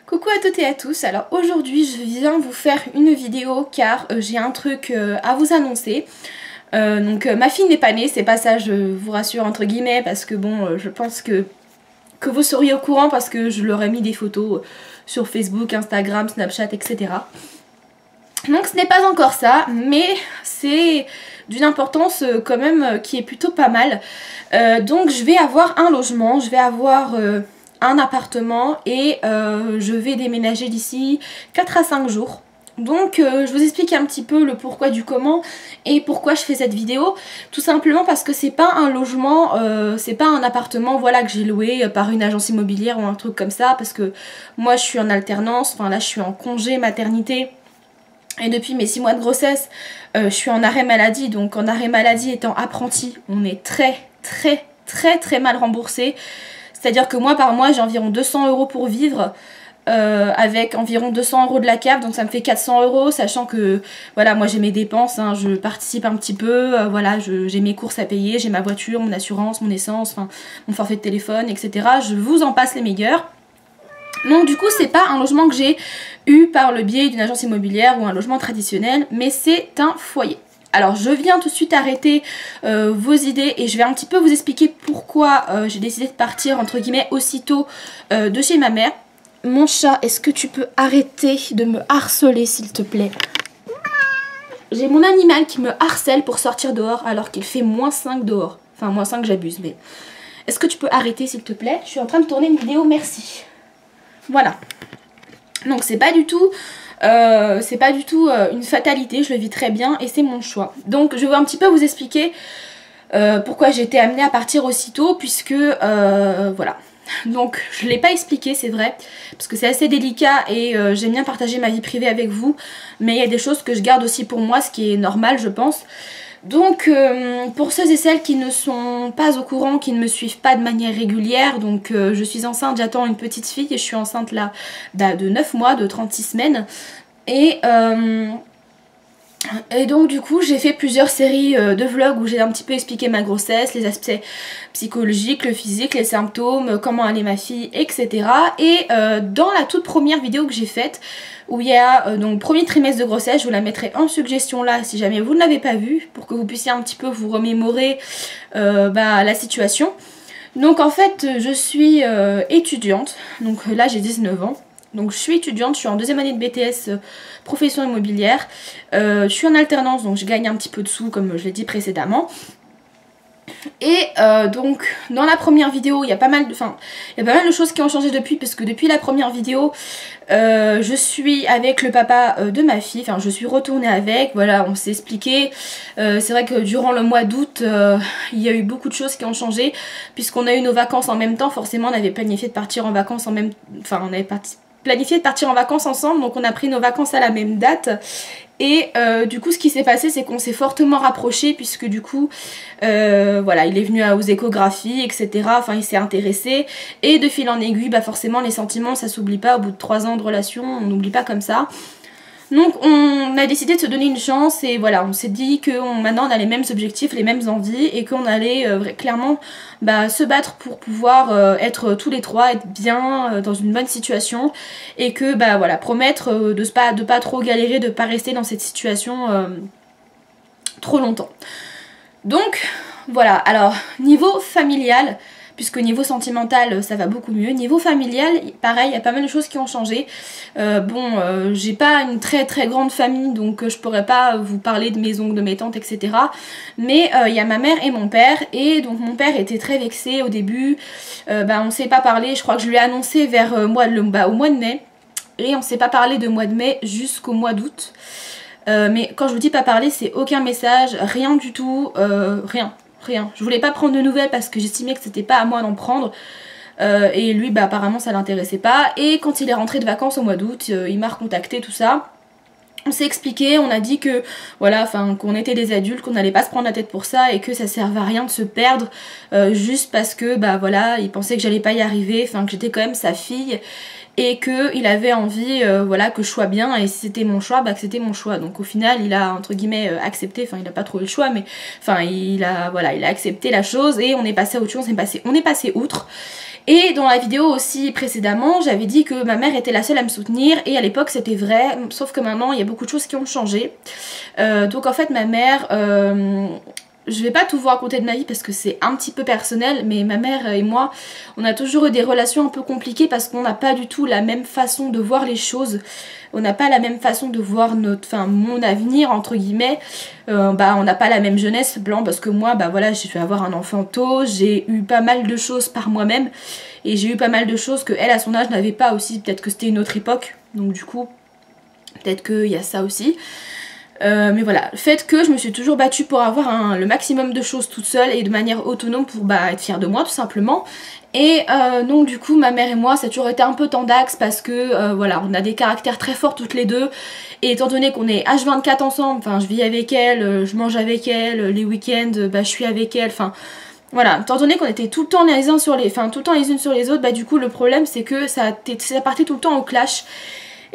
Coucou à toutes et à tous, alors aujourd'hui je viens vous faire une vidéo car j'ai un truc à vous annoncer. Ma fille n'est pas née, c'est pas ça, je vous rassure entre guillemets, parce que bon, je pense que vous seriez au courant parce que je leur ai mis des photos sur Facebook, Instagram, Snapchat, etc. Donc ce n'est pas encore ça, mais c'est d'une importance quand même qui est plutôt pas mal. Donc je vais avoir un logement, je vais avoir un appartement et je vais déménager d'ici 4 à 5 jours. Donc je vous explique un petit peu le pourquoi du comment et pourquoi je fais cette vidéo. Tout simplement parce que c'est pas un logement, c'est pas un appartement voilà, que j'ai loué par une agence immobilière ou un truc comme ça. Parce que moi je suis en alternance, enfin là je suis en congé maternité. Et depuis mes 6 mois de grossesse, je suis en arrêt maladie. Donc en arrêt maladie étant apprenti, on est très mal remboursé. C'est-à-dire que moi par mois j'ai environ 200 € pour vivre. Avec environ 200 € de la CAF, donc ça me fait 400 €, sachant que voilà, moi j'ai mes dépenses, hein, je participe un petit peu, voilà, j'ai mes courses à payer, j'ai ma voiture, mon assurance, mon essence, enfin mon forfait de téléphone, etc. Je vous en passe les meilleurs. Donc du coup c'est pas un logement que j'ai eu par le biais d'une agence immobilière ou un logement traditionnel, mais c'est un foyer. Alors je viens tout de suite arrêter vos idées et je vais un petit peu vous expliquer pourquoi j'ai décidé de partir entre guillemets aussitôt de chez ma mère. Mon chat, est-ce que tu peux arrêter de me harceler s'il te plaît? J'ai mon animal qui me harcèle pour sortir dehors alors qu'il fait -5 dehors. Enfin -5 j'abuse, mais... Est-ce que tu peux arrêter s'il te plaît? Je suis en train de tourner une vidéo, merci. Voilà. Donc c'est pas du tout une fatalité, je le vis très bien et c'est mon choix. Donc je vais un petit peu vous expliquer pourquoi j'ai été amenée à partir aussitôt, puisque voilà. Donc je ne l'ai pas expliqué, c'est vrai, parce que c'est assez délicat et j'aime bien partager ma vie privée avec vous, mais il y a des choses que je garde aussi pour moi, ce qui est normal je pense. Donc pour ceux et celles qui ne sont pas au courant, qui ne me suivent pas de manière régulière, donc je suis enceinte, j'attends une petite fille et je suis enceinte là de 9 mois, de 36 semaines. Et donc du coup j'ai fait plusieurs séries de vlogs où j'ai un petit peu expliqué ma grossesse, les aspects psychologiques, le physique, les symptômes, comment allait ma fille, etc. Et dans la toute première vidéo que j'ai faite, où il y a donc premier trimestre de grossesse, je vous la mettrai en suggestion là si jamais vous ne l'avez pas vue, pour que vous puissiez un petit peu vous remémorer la situation. Donc en fait je suis étudiante, donc là j'ai 19 ans. Donc je suis étudiante, je suis en 2e année de BTS profession immobilière. Je suis en alternance, donc je gagne un petit peu de sous comme je l'ai dit précédemment. Et donc dans la première vidéo, il y a pas mal de choses qui ont changé depuis, parce que depuis la première vidéo, je suis avec le papa de ma fille, enfin je suis retournée avec, voilà, on s'est expliqué. C'est vrai que durant le mois d'août, il y a eu beaucoup de choses qui ont changé, puisqu'on a eu nos vacances en même temps. Forcément on avait planifié de partir en vacances on avait planifié de partir en vacances ensemble, donc on a pris nos vacances à la même date. Et du coup ce qui s'est passé, c'est qu'on s'est fortement rapprochés, puisque du coup voilà, il est venu aux échographies, etc. Enfin il s'est intéressé, et de fil en aiguille, forcément les sentiments ça s'oublie pas. Au bout de 3 ans de relation, on n'oublie pas comme ça. Donc on a décidé de se donner une chance, et voilà, on s'est dit que maintenant on a les mêmes objectifs, les mêmes envies, et qu'on allait clairement se battre pour pouvoir être tous les trois, être bien, dans une bonne situation, et que voilà, promettre de pas trop galérer, de pas rester dans cette situation trop longtemps. Donc voilà, alors niveau familial, puisque niveau sentimental ça va beaucoup mieux, niveau familial pareil, il y a pas mal de choses qui ont changé. J'ai pas une très grande famille, donc je pourrais pas vous parler de mes oncles, de mes tantes, etc. Mais il y a ma mère et mon père, et donc mon père était très vexé au début. On s'est pas parlé, je crois que je lui ai annoncé vers au mois de mai, et on s'est pas parlé de mois de mai jusqu'au mois d'août. Mais quand je vous dis pas parler, c'est aucun message, rien du tout, rien. Je voulais pas prendre de nouvelles parce que j'estimais que c'était pas à moi d'en prendre. Et lui apparemment ça l'intéressait pas. Et quand il est rentré de vacances au mois d'août, il m'a recontacté, tout ça. On s'est expliqué, on a dit que voilà, qu'on était des adultes, qu'on n'allait pas se prendre la tête pour ça, et que ça servait à rien de se perdre juste parce que voilà, il pensait que j'allais pas y arriver, que j'étais quand même sa fille, et qu'il avait envie voilà, que je sois bien, et si c'était mon choix, que c'était mon choix. Donc au final il a entre guillemets accepté, il a pas trouvé le choix, mais il a accepté la chose, et on est passé à autre chose, on est passé outre. Et dans la vidéo aussi précédemment, j'avais dit que ma mère était la seule à me soutenir et à l'époque c'était vrai, sauf que maintenant il y a beaucoup de choses qui ont changé. Donc en fait ma mère, je vais pas tout vous raconter de ma vie parce que c'est un petit peu personnel, mais ma mère et moi, on a toujours eu des relations un peu compliquées parce qu'on n'a pas du tout la même façon de voir les choses. On n'a pas la même façon de voir mon avenir entre guillemets. On n'a pas la même jeunesse blanc parce que moi, voilà, j'ai fait avoir un enfant tôt, j'ai eu pas mal de choses par moi-même et j'ai eu pas mal de choses que elle à son âge n'avait pas aussi. Peut-être que c'était une autre époque, donc du coup, peut-être qu'il y a ça aussi. Mais voilà, le fait que je me suis toujours battue pour avoir le maximum de choses toute seule et de manière autonome pour être fière de moi tout simplement. Et donc du coup ma mère et moi ça a toujours été un peu tendax parce que voilà, on a des caractères très forts toutes les deux. Et étant donné qu'on est H24 ensemble, enfin je vis avec elle, je mange avec elle, les week-ends je suis avec elle, enfin... Voilà, étant donné qu'on était tout le temps les uns sur les... Enfin tout le temps les unes sur les autres, du coup le problème c'est que ça partait tout le temps au clash.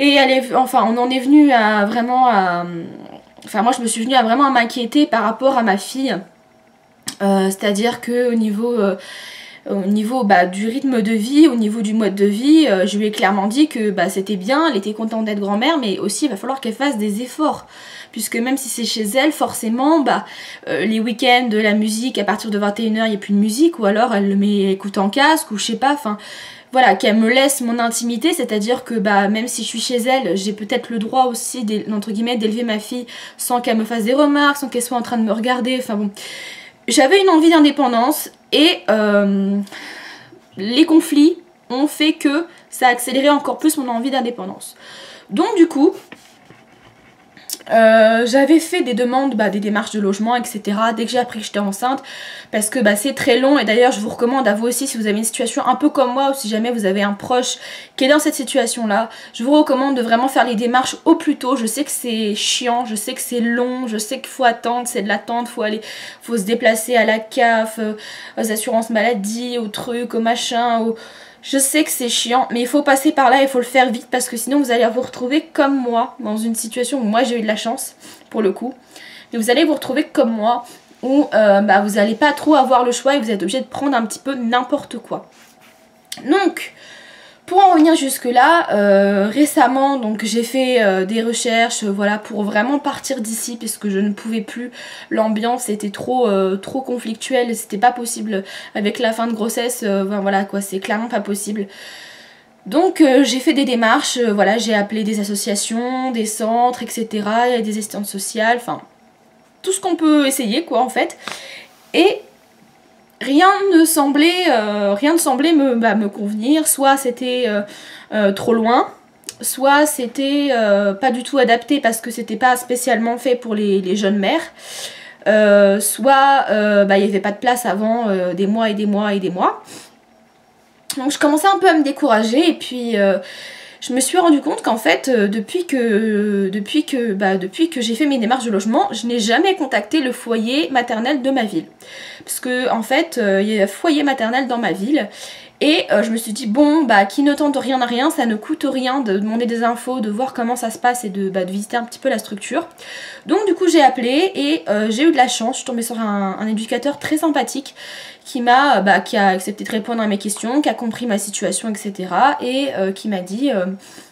Et on en est venu à vraiment à... Enfin moi je me suis venue à vraiment m'inquiéter par rapport à ma fille. C'est-à-dire que au niveau du rythme de vie, au niveau du mode de vie, je lui ai clairement dit que c'était bien, elle était contente d'être grand-mère, mais aussi il va falloir qu'elle fasse des efforts. Puisque même si c'est chez elle, forcément, les week-ends, de la musique, à partir de 21h, il n'y a plus de musique, ou alors elle le met écoute en casque, ou je sais pas, enfin... Voilà, qu'elle me laisse mon intimité, c'est-à-dire que même si je suis chez elle, j'ai peut-être le droit aussi, entre guillemets, d'élever ma fille sans qu'elle me fasse des remarques, sans qu'elle soit en train de me regarder, enfin bon. J'avais une envie d'indépendance et les conflits ont fait que ça a accéléré encore plus mon envie d'indépendance. Donc du coup... j'avais fait des demandes, des démarches de logement, etc. dès que j'ai appris que j'étais enceinte parce que c'est très long et d'ailleurs je vous recommande à vous aussi si vous avez une situation un peu comme moi ou si jamais vous avez un proche qui est dans cette situation là, je vous recommande de vraiment faire les démarches au plus tôt. Je sais que c'est chiant, je sais que c'est long, je sais qu'il faut attendre, c'est de l'attente, faut se déplacer à la CAF, aux assurances maladie, aux trucs, aux machins, Je sais que c'est chiant, mais il faut passer par là, il faut le faire vite parce que sinon vous allez vous retrouver comme moi, dans une situation où moi j'ai eu de la chance, pour le coup. Mais vous allez vous retrouver comme moi, où vous n'allez pas trop avoir le choix et vous êtes obligé de prendre un petit peu n'importe quoi. Donc, pour en revenir jusque là, récemment donc j'ai fait des recherches voilà, pour vraiment partir d'ici puisque je ne pouvais plus, l'ambiance était trop conflictuelle, c'était pas possible avec la fin de grossesse, voilà quoi, c'est clairement pas possible. Donc j'ai fait des démarches, voilà, j'ai appelé des associations, des centres, etc. Il y a des assistantes sociales, enfin tout ce qu'on peut essayer quoi en fait. Et rien ne semblait me convenir, soit c'était trop loin, soit c'était pas du tout adapté parce que c'était pas spécialement fait pour les jeunes mères, soit il n'y avait pas de place avant des mois et des mois et des mois. Donc je commençais un peu à me décourager et puis je me suis rendu compte qu'en fait depuis que j'ai fait mes démarches de logement, je n'ai jamais contacté le foyer maternel de ma ville. Parce que en fait il y a un foyer maternel dans ma ville et je me suis dit bon qui ne tente rien à rien, ça ne coûte rien de demander des infos, de voir comment ça se passe et de visiter un petit peu la structure. Donc du coup j'ai appelé et j'ai eu de la chance, je suis tombée sur un éducateur très sympathique qui a accepté de répondre à mes questions, qui a compris ma situation, etc. Et qui m'a dit,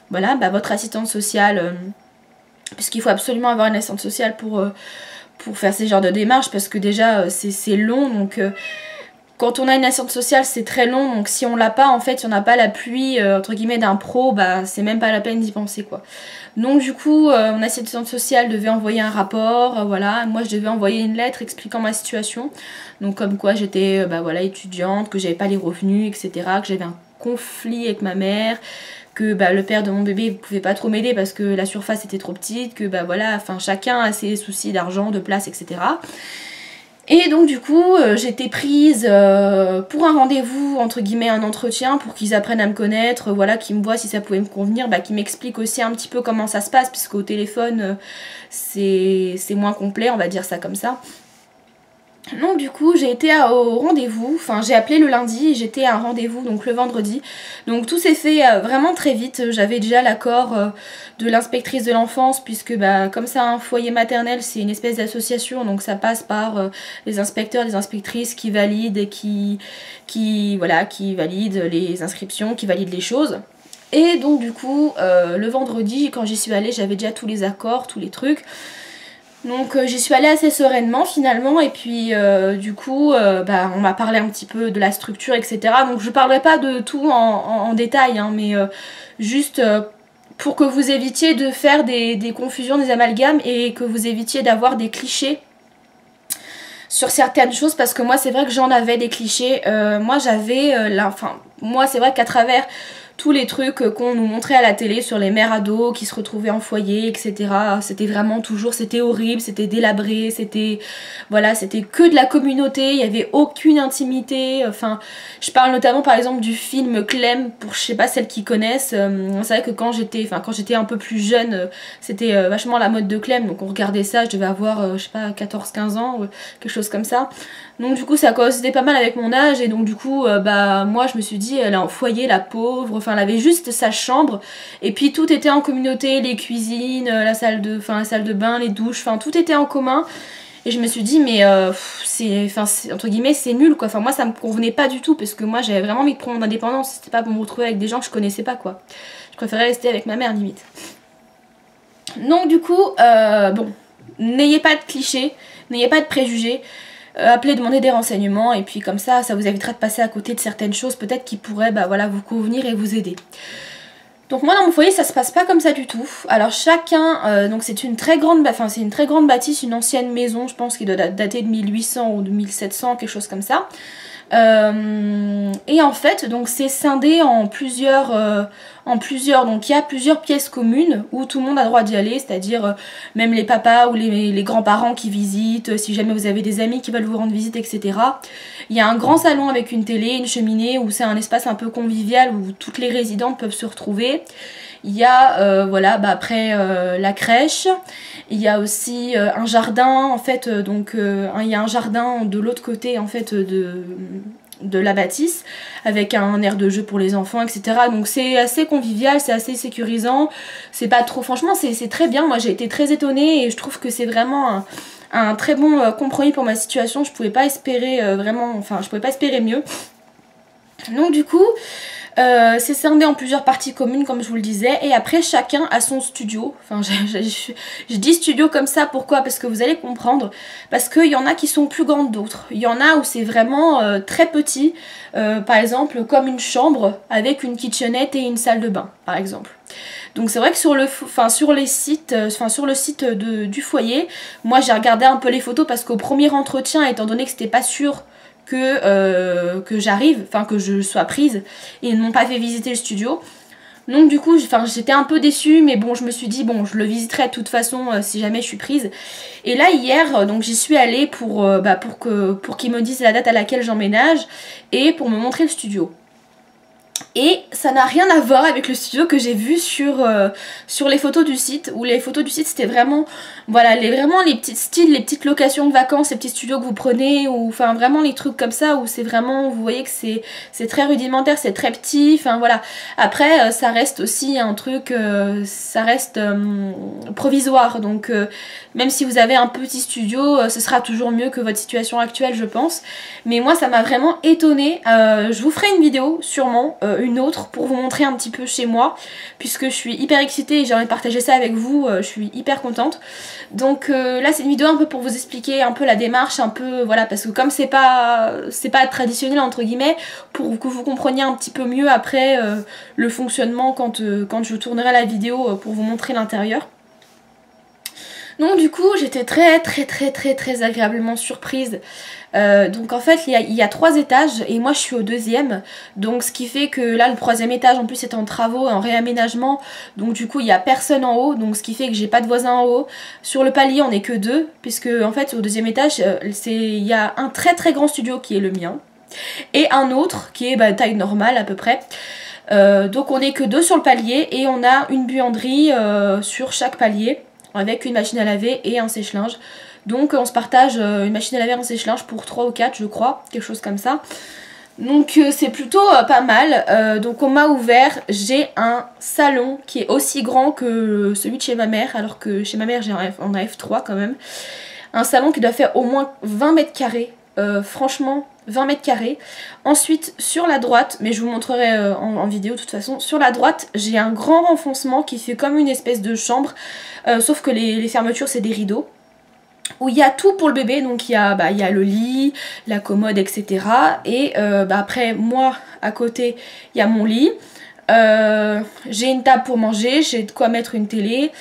voilà, votre assistante sociale, puisqu'il faut absolument avoir une assistante sociale pour faire ces genres de démarches, parce que déjà c'est long, donc quand on a une assistante sociale c'est très long, donc si on l'a pas, en fait, si on n'a pas l'appui entre guillemets d'un pro, c'est même pas la peine d'y penser quoi. Donc du coup mon assistante sociale devait envoyer un rapport, voilà, moi je devais envoyer une lettre expliquant ma situation, donc comme quoi j'étais voilà, étudiante, que j'avais pas les revenus, etc., que j'avais un conflit avec ma mère, que le père de mon bébé pouvait pas trop m'aider parce que la surface était trop petite, que voilà, enfin chacun a ses soucis d'argent, de place, etc. Et donc du coup j'étais prise pour un rendez-vous, entre guillemets un entretien, pour qu'ils apprennent à me connaître, voilà, qu'ils me voient si ça pouvait me convenir, qu'ils m'expliquent aussi un petit peu comment ça se passe, puisqu'au téléphone c'est moins complet, on va dire ça comme ça. Donc du coup j'ai été au rendez-vous, enfin j'ai appelé le lundi et j'étais à un rendez-vous donc le vendredi. Donc tout s'est fait vraiment très vite, j'avais déjà l'accord de l'inspectrice de l'enfance puisque bah, comme c'est un foyer maternel c'est une espèce d'association donc ça passe par les inspecteurs, les inspectrices qui valident et qui valident les inscriptions, qui valident les choses. Et donc du coup le vendredi quand j'y suis allée j'avais déjà tous les accords, tous les trucs. Donc j'y suis allée assez sereinement finalement et puis du coup bah, on m'a parlé un petit peu de la structure etc. Donc je parlerai pas de tout en détail hein, mais juste pour que vous évitiez de faire des confusions, des amalgames et que vous évitiez d'avoir des clichés sur certaines choses parce que moi c'est vrai que j'en avais des clichés. Moi j'avais moi c'est vrai qu'à travers tous les trucs qu'on nous montrait à la télé sur les mères ados qui se retrouvaient en foyer, etc. C'était vraiment toujours, c'était horrible, c'était délabré, c'était voilà, c'était que de la communauté, il n'y avait aucune intimité. Enfin, je parle notamment par exemple du film Clem, pour je sais pas celles qui connaissent. C'est vrai que quand j'étais un peu plus jeune, c'était vachement la mode de Clem, donc on regardait ça, je devais avoir, je sais pas, 14-15 ans, quelque chose comme ça. Donc du coup ça coïncidait pas mal avec mon âge et donc du coup bah moi je me suis dit elle est en foyer la pauvre, enfin elle avait juste sa chambre et puis tout était en communauté, les cuisines, la salle de bain, les douches, enfin tout était en commun et je me suis dit mais c'est entre guillemets c'est nul quoi, enfin moi ça me convenait pas du tout parce que moi j'avais vraiment envie de prendre mon indépendance, c'était pas pour me retrouver avec des gens que je connaissais pas quoi, je préférais rester avec ma mère limite. Donc du coup bon, n'ayez pas de clichés, n'ayez pas de préjugés. Appelez, demandez des renseignements et puis comme ça vous évitera de passer à côté de certaines choses peut-être qui pourraient bah, voilà, vous convenir et vous aider. Donc moi dans mon foyer ça se passe pas comme ça du tout. Alors chacun, donc c'est une très grande bâtisse, une ancienne maison je pense qui doit dater de 1800 ou de 1700, quelque chose comme ça. Et en fait donc c'est scindé en plusieurs, donc il y a plusieurs pièces communes où tout le monde a droit d'y aller, c'est-à-dire même les papas ou les grands-parents qui visitent, si jamais vous avez des amis qui veulent vous rendre visite, etc. Il y a un grand salon avec une télé, une cheminée où c'est un espace un peu convivial où toutes les résidentes peuvent se retrouver. Il y a voilà, bah après la crèche, il y a aussi un jardin en fait, il y a un jardin de l'autre côté en fait de la bâtisse avec un aire de jeu pour les enfants etc. Donc c'est assez convivial, c'est assez sécurisant, c'est pas trop, franchement c'est très bien, moi j'ai été très étonnée et je trouve que c'est vraiment un très bon compromis pour ma situation, je pouvais pas espérer je pouvais pas espérer mieux. Donc du coup c'est scindé en plusieurs parties communes comme je vous le disais et après chacun a son studio. Enfin je dis studio comme ça, pourquoi? Parce que vous allez comprendre, parce qu'il y en a qui sont plus grandes d'autres, il y en a où c'est vraiment très petit, par exemple comme une chambre avec une kitchenette et une salle de bain par exemple. Donc c'est vrai que sur le site du foyer, moi j'ai regardé un peu les photos parce qu'au premier entretien, étant donné que c'était pas sûr que j'arrive, enfin que je sois prise, et ils ne m'ont pas fait visiter le studio. Donc du coup j'étais un peu déçue mais bon je me suis dit bon je le visiterai de toute façon si jamais je suis prise. Et là hier donc j'y suis allée pour qu'ils me disent la date à laquelle j'emménage et pour me montrer le studio. Et ça n'a rien à voir avec le studio que j'ai vu sur les photos du site, où les photos du site c'était vraiment, voilà, les petits styles, les petites locations de vacances, les petits studios que vous prenez, ou enfin vraiment les trucs comme ça, où c'est vraiment, vous voyez que c'est très rudimentaire, c'est très petit, enfin voilà. Après ça reste aussi un truc, ça reste provisoire, donc même si vous avez un petit studio, ce sera toujours mieux que votre situation actuelle je pense. Mais moi ça m'a vraiment étonnée, je vous ferai une vidéo sûrement, une autre pour vous montrer un petit peu chez moi puisque je suis hyper excitée et j'ai envie de partager ça avec vous, je suis hyper contente. Donc là c'est une vidéo un peu pour vous expliquer un peu la démarche, un peu voilà, parce que comme c'est pas traditionnel entre guillemets, pour que vous compreniez un petit peu mieux après le fonctionnement quand je tournerai la vidéo pour vous montrer l'intérieur. Donc du coup j'étais très agréablement surprise. Donc en fait il y a 3 étages et moi je suis au 2e, donc ce qui fait que là le 3e étage en plus est en travaux, en réaménagement, donc du coup il n'y a personne en haut, donc ce qui fait que j'ai pas de voisins en haut. Sur le palier on est que 2 puisque en fait au 2e étage il y a un très grand studio qui est le mien et un autre qui est taille normale à peu près. Donc on est que 2 sur le palier et on a une buanderie sur chaque palier avec une machine à laver et un sèche-linge. Donc on se partage une machine à laver en sèche-linge pour 3 ou 4 je crois, quelque chose comme ça. Donc c'est plutôt pas mal. Donc on m'a ouvert, j'ai un salon qui est aussi grand que celui de chez ma mère, alors que chez ma mère on a F3 quand même. Un salon qui doit faire au moins 20 mètres carrés, franchement 20 mètres carrés. Ensuite sur la droite, mais je vous montrerai en vidéo de toute façon, sur la droite j'ai un grand renfoncement qui fait comme une espèce de chambre, sauf que les fermetures c'est des rideaux. Où il y a tout pour le bébé, donc il y a le lit, la commode, etc. Et après, moi, à côté, il y a mon lit. J'ai une table pour manger, j'ai de quoi mettre une télé.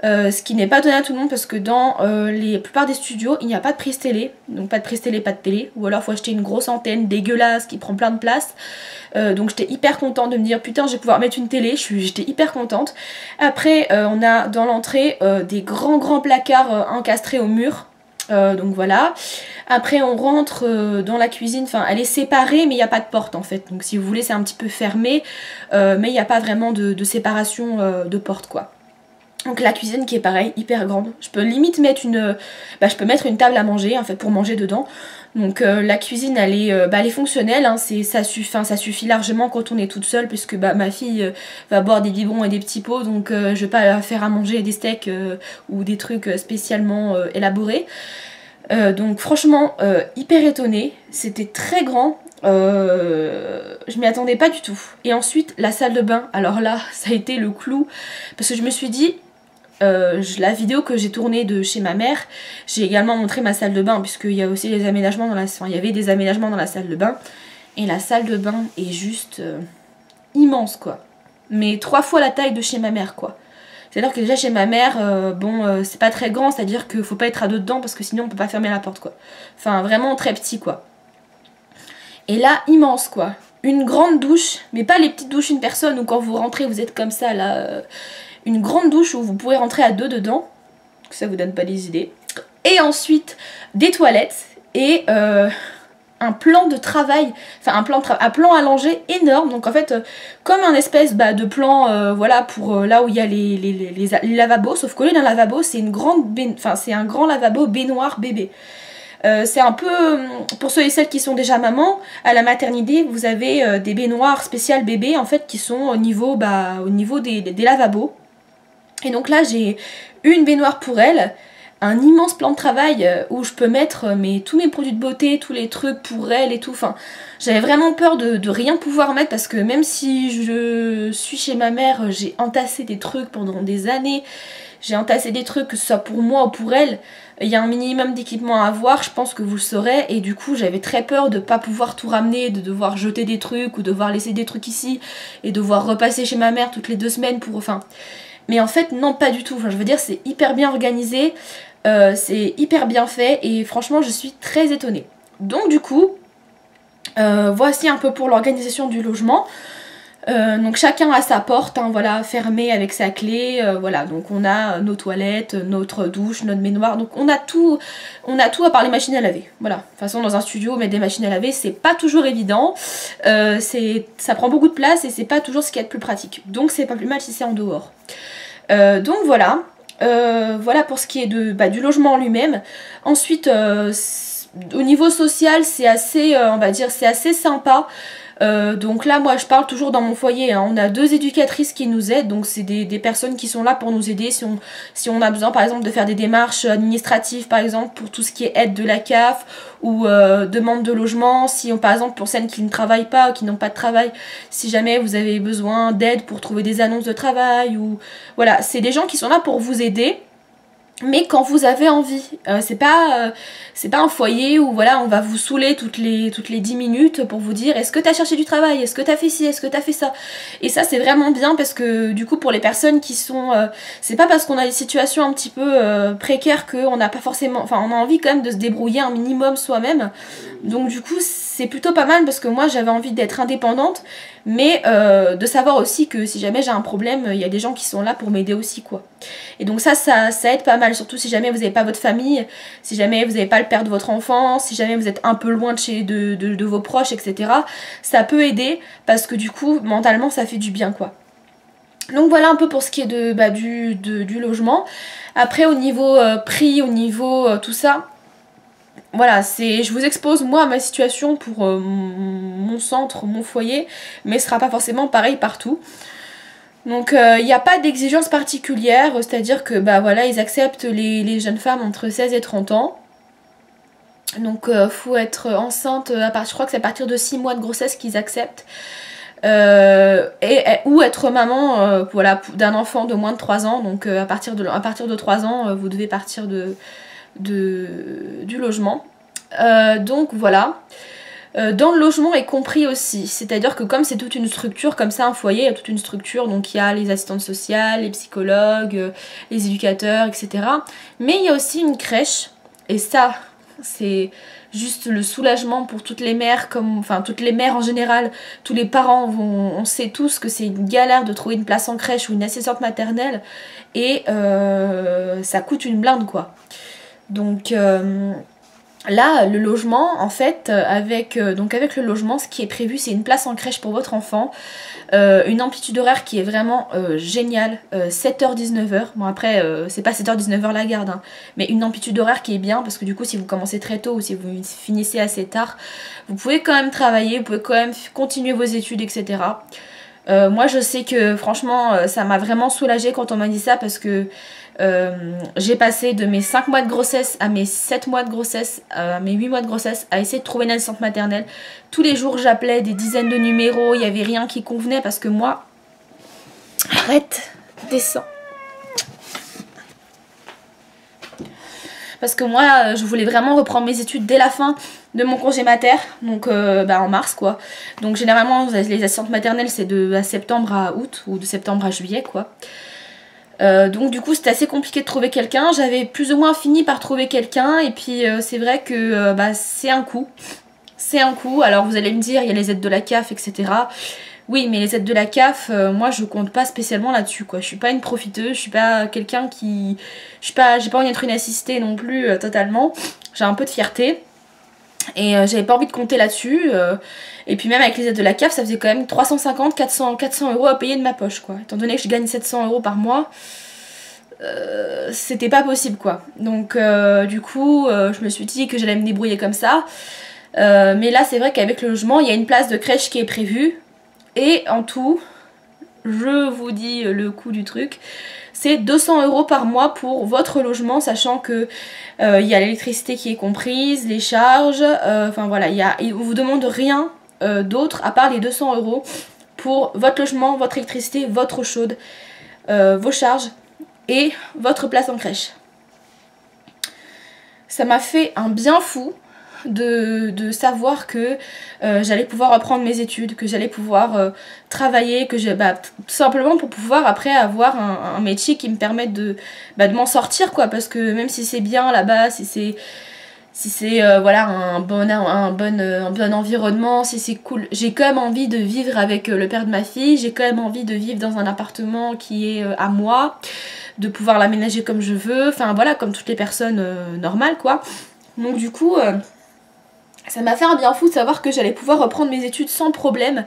Ce qui n'est pas donné à tout le monde parce que dans la plupart des studios, il n'y a pas de prise télé. Donc pas de prise télé, pas de télé. Ou alors il faut acheter une grosse antenne dégueulasse qui prend plein de place. Donc j'étais hyper contente de me dire putain je vais pouvoir mettre une télé, j'étais hyper contente. Après on a dans l'entrée des grands placards encastrés au mur. Donc voilà. Après on rentre dans la cuisine, enfin elle est séparée mais il n'y a pas de porte en fait. Donc si vous voulez c'est un petit peu fermé mais il n'y a pas vraiment de séparation de porte quoi. Donc la cuisine qui est pareil, hyper grande. Je peux limite mettre je peux mettre une table à manger en fait pour manger dedans. Donc la cuisine elle est fonctionnelle, hein, ça suffit largement quand on est toute seule puisque ma fille va boire des biberons et des petits pots, donc je vais pas la faire à manger des steaks ou des trucs spécialement élaborés. Donc franchement hyper étonnée, c'était très grand. Je m'y attendais pas du tout. Et ensuite la salle de bain, alors là ça a été le clou parce que je me suis dit la vidéo que j'ai tournée de chez ma mère, j'ai également montré ma salle de bain puisqu'il y a aussi des aménagements il y avait des aménagements dans la salle de bain et la salle de bain est juste immense quoi, mais 3 fois la taille de chez ma mère quoi. C'est à dire que déjà chez ma mère c'est pas très grand, c'est à dire qu'il faut pas être à deux dedans parce que sinon on peut pas fermer la porte quoi, enfin vraiment très petit quoi. Et là immense quoi, une grande douche, mais pas les petites douches une personne où quand vous rentrez vous êtes comme ça là, une grande douche où vous pourrez rentrer à 2 dedans, que ça vous donne pas des idées. Et ensuite des toilettes et un plan de travail, enfin un plan allongé énorme. Donc en fait comme un espèce de plan voilà pour là où il y a les lavabos, sauf qu'au lieu d'un lavabo c'est un grand lavabo baignoire bébé. C'est un peu, pour ceux et celles qui sont déjà mamans, à la maternité vous avez des baignoires spéciales bébés en fait qui sont au niveau des lavabos. Et donc là j'ai une baignoire pour elle, un immense plan de travail où je peux mettre tous mes produits de beauté, tous les trucs pour elle et tout. Enfin, j'avais vraiment peur de rien pouvoir mettre parce que même si je suis chez ma mère, j'ai entassé des trucs pendant des années. J'ai entassé des trucs, que ce soit pour moi ou pour elle. Il y a un minimum d'équipement à avoir, je pense que vous le saurez. Et du coup, j'avais très peur de pas pouvoir tout ramener, de devoir jeter des trucs ou devoir laisser des trucs ici et devoir repasser chez ma mère toutes les 2 semaines pour... Enfin... Mais en fait, non, pas du tout. Enfin, je veux dire, c'est hyper bien organisé, c'est hyper bien fait et franchement, je suis très étonnée. Donc du coup, voici un peu pour l'organisation du logement. Donc chacun a sa porte, hein, voilà, fermée avec sa clé, voilà, donc on a nos toilettes, notre douche, notre baignoire, donc on a tout à part les machines à laver, voilà. De toute façon dans un studio mettre des machines à laver c'est pas toujours évident, ça prend beaucoup de place et c'est pas toujours ce qu'il y a de plus pratique, donc c'est pas plus mal si c'est en dehors. Donc voilà, voilà pour ce qui est du logement en lui-même. Ensuite au niveau social c'est assez, on va dire, c'est assez sympa. Donc là moi je parle toujours dans mon foyer, hein. On a 2 éducatrices qui nous aident, donc c'est des personnes qui sont là pour nous aider si on a besoin par exemple de faire des démarches administratives par exemple pour tout ce qui est aide de la CAF ou demande de logement, si par exemple pour celles qui ne travaillent pas ou qui n'ont pas de travail, si jamais vous avez besoin d'aide pour trouver des annonces de travail ou voilà, c'est des gens qui sont là pour vous aider. Mais quand vous avez envie, c'est pas un foyer où voilà on va vous saouler toutes les 10 minutes pour vous dire est-ce que t'as cherché du travail, est-ce que t'as fait ci, est-ce que t'as fait ça. Et ça c'est vraiment bien parce que du coup pour les personnes qui sont... c'est pas parce qu'on a des situations un petit peu précaires qu'on n'a pas forcément... Enfin on a envie quand même de se débrouiller un minimum soi-même. Donc du coup c'est plutôt pas mal parce que moi j'avais envie d'être indépendante, mais de savoir aussi que si jamais j'ai un problème, il y a des gens qui sont là pour m'aider aussi quoi. Et donc ça aide pas mal, surtout si jamais vous n'avez pas votre famille, si jamais vous n'avez pas le père de votre enfant, si jamais vous êtes un peu loin de vos proches, etc. Ça peut aider parce que du coup mentalement ça fait du bien quoi. Donc voilà un peu pour ce qui est du logement. Après au niveau prix, au niveau tout ça, voilà, je vous expose moi ma situation pour mon centre, mon foyer, mais ce sera pas forcément pareil partout. Donc il n'y a pas d'exigence particulière, c'est-à-dire que bah voilà, ils acceptent les jeunes femmes entre 16 et 30 ans. Donc faut être enceinte, je crois que c'est à partir de 6 mois de grossesse qu'ils acceptent. Ou être maman voilà, d'un enfant de moins de 3 ans. Donc à partir de 3 ans, vous devez partir du logement. Donc voilà. Dans le logement est compris aussi, c'est-à-dire que comme c'est toute une structure, comme ça un foyer, il y a toute une structure, donc il y a les assistantes sociales, les psychologues, les éducateurs, etc. Mais il y a aussi une crèche, et ça, c'est juste le soulagement pour toutes les mères, enfin toutes les mères en général, tous les parents, on sait tous que c'est une galère de trouver une place en crèche ou une assistante maternelle, et ça coûte une blinde quoi. Donc là, le logement, en fait, avec le logement, ce qui est prévu, c'est une place en crèche pour votre enfant, une amplitude horaire qui est vraiment géniale, 7h-19h. Bon après, c'est pas 7h-19h la garde, hein, mais une amplitude horaire qui est bien, parce que du coup, si vous commencez très tôt ou si vous finissez assez tard, vous pouvez quand même travailler, vous pouvez quand même continuer vos études, etc. Moi, je sais que franchement, ça m'a vraiment soulagée quand on m'a dit ça, parce que j'ai passé de mes 5 mois de grossesse à mes 7 mois de grossesse, à mes 8 mois de grossesse, à essayer de trouver une assistante maternelle. Tous les jours j'appelais des dizaines de numéros, il n'y avait rien qui convenait parce que moi... Arrête, descends. Parce que moi je voulais vraiment reprendre mes études dès la fin de mon congé mater, donc en mars quoi. Donc généralement les assistantes maternelles c'est de septembre à août ou de septembre à juillet quoi. Donc du coup c'était assez compliqué de trouver quelqu'un, j'avais plus ou moins fini par trouver quelqu'un et puis c'est vrai que c'est un coût. C'est un coût, alors vous allez me dire il y a les aides de la CAF etc. Oui mais les aides de la CAF, moi je compte pas spécialement là-dessus quoi, je suis pas une profiteuse, je suis pas quelqu'un qui... j'ai pas envie d'être une assistée non plus totalement, j'ai un peu de fierté. Et j'avais pas envie de compter là-dessus. Et puis même avec les aides de la CAF, ça faisait quand même 350, 400 euros à payer de ma poche quoi. Étant donné que je gagne 700 euros par mois, c'était pas possible quoi. Donc du coup, je me suis dit que j'allais me débrouiller comme ça. Mais là, c'est vrai qu'avec le logement, il y a une place de crèche qui est prévue. Et en tout, je vous dis le coût du truc, c'est 200 euros par mois pour votre logement, sachant que il y a l'électricité qui est comprise, les charges, enfin voilà, on vous demande rien d'autre à part les 200 euros pour votre logement, votre électricité, votre eau chaude, vos charges et votre place en crèche. Ça m'a fait un bien fou de savoir que j'allais pouvoir reprendre mes études, que j'allais pouvoir travailler, que tout simplement pour pouvoir après avoir un métier qui me permette de m'en sortir quoi, parce que même si c'est bien là-bas, si c'est voilà un bon environnement, si c'est cool, j'ai quand même envie de vivre avec le père de ma fille, j'ai quand même envie de vivre dans un appartement qui est à moi, de pouvoir l'aménager comme je veux, enfin voilà, comme toutes les personnes normales quoi. Donc du coup ça m'a fait un bien fou de savoir que j'allais pouvoir reprendre mes études sans problème,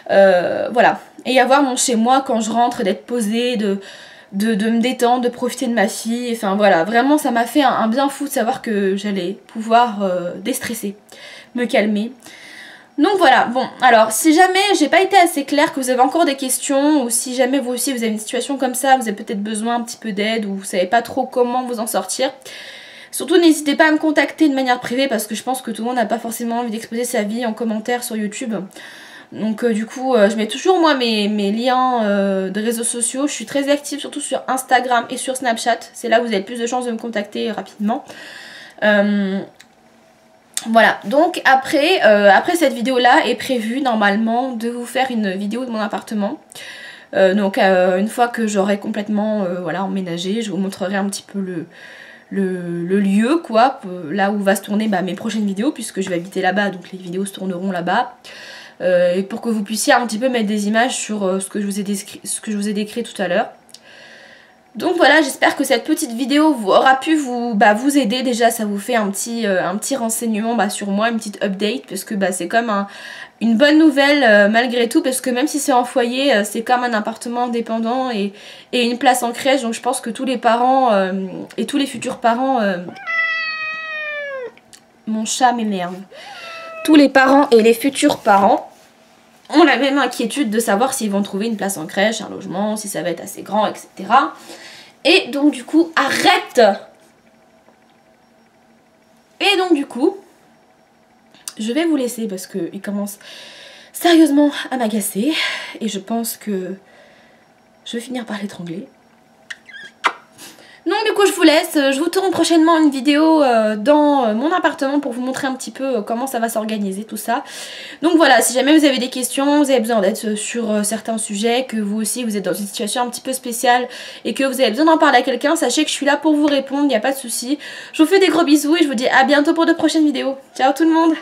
voilà, et avoir mon chez moi quand je rentre, d'être posée, de me détendre, de profiter de ma fille, enfin voilà, vraiment ça m'a fait un bien fou de savoir que j'allais pouvoir déstresser, me calmer. Donc voilà, bon, alors si jamais j'ai pas été assez claire, que vous avez encore des questions, ou si jamais vous aussi vous avez une situation comme ça, vous avez peut-être besoin un petit peu d'aide, ou vous savez pas trop comment vous en sortir, surtout n'hésitez pas à me contacter de manière privée, parce que je pense que tout le monde n'a pas forcément envie d'exposer sa vie en commentaire sur YouTube. Donc du coup je mets toujours moi mes liens de réseaux sociaux, je suis très active surtout sur Instagram et sur Snapchat, c'est là où vous avez plus de chances de me contacter rapidement. Voilà, donc après cette vidéo là est prévu normalement de vous faire une vidéo de mon appartement. Donc une fois que j'aurai complètement voilà, emménagé, je vous montrerai un petit peu le lieu quoi, là où va se tourner mes prochaines vidéos, puisque je vais habiter là-bas, donc les vidéos se tourneront là-bas. Et pour que vous puissiez un petit peu mettre des images sur ce que je vous ai décrit tout à l'heure. Donc voilà, j'espère que cette petite vidéo aura pu vous aider. Déjà, ça vous fait un petit renseignement sur moi, une petite update, parce que c'est comme une bonne nouvelle malgré tout, parce que même si c'est en foyer, c'est comme un appartement indépendant et une place en crèche. Donc je pense que tous les parents et tous les futurs parents... Mon chat m'énerve. Tous les parents et les futurs parents ont la même inquiétude de savoir s'ils vont trouver une place en crèche, un logement, si ça va être assez grand, etc. Et donc du coup, arrête! Et donc du coup, je vais vous laisser parce qu'il commence sérieusement à m'agacer. Et je pense que je vais finir par l'étrangler. Donc du coup je vous laisse, je vous tourne prochainement une vidéo dans mon appartement pour vous montrer un petit peu comment ça va s'organiser tout ça. Donc voilà, si jamais vous avez des questions, vous avez besoin d'aide sur certains sujets, que vous aussi vous êtes dans une situation un petit peu spéciale et que vous avez besoin d'en parler à quelqu'un, sachez que je suis là pour vous répondre, il n'y a pas de souci. Je vous fais des gros bisous et je vous dis à bientôt pour de prochaines vidéos. Ciao tout le monde!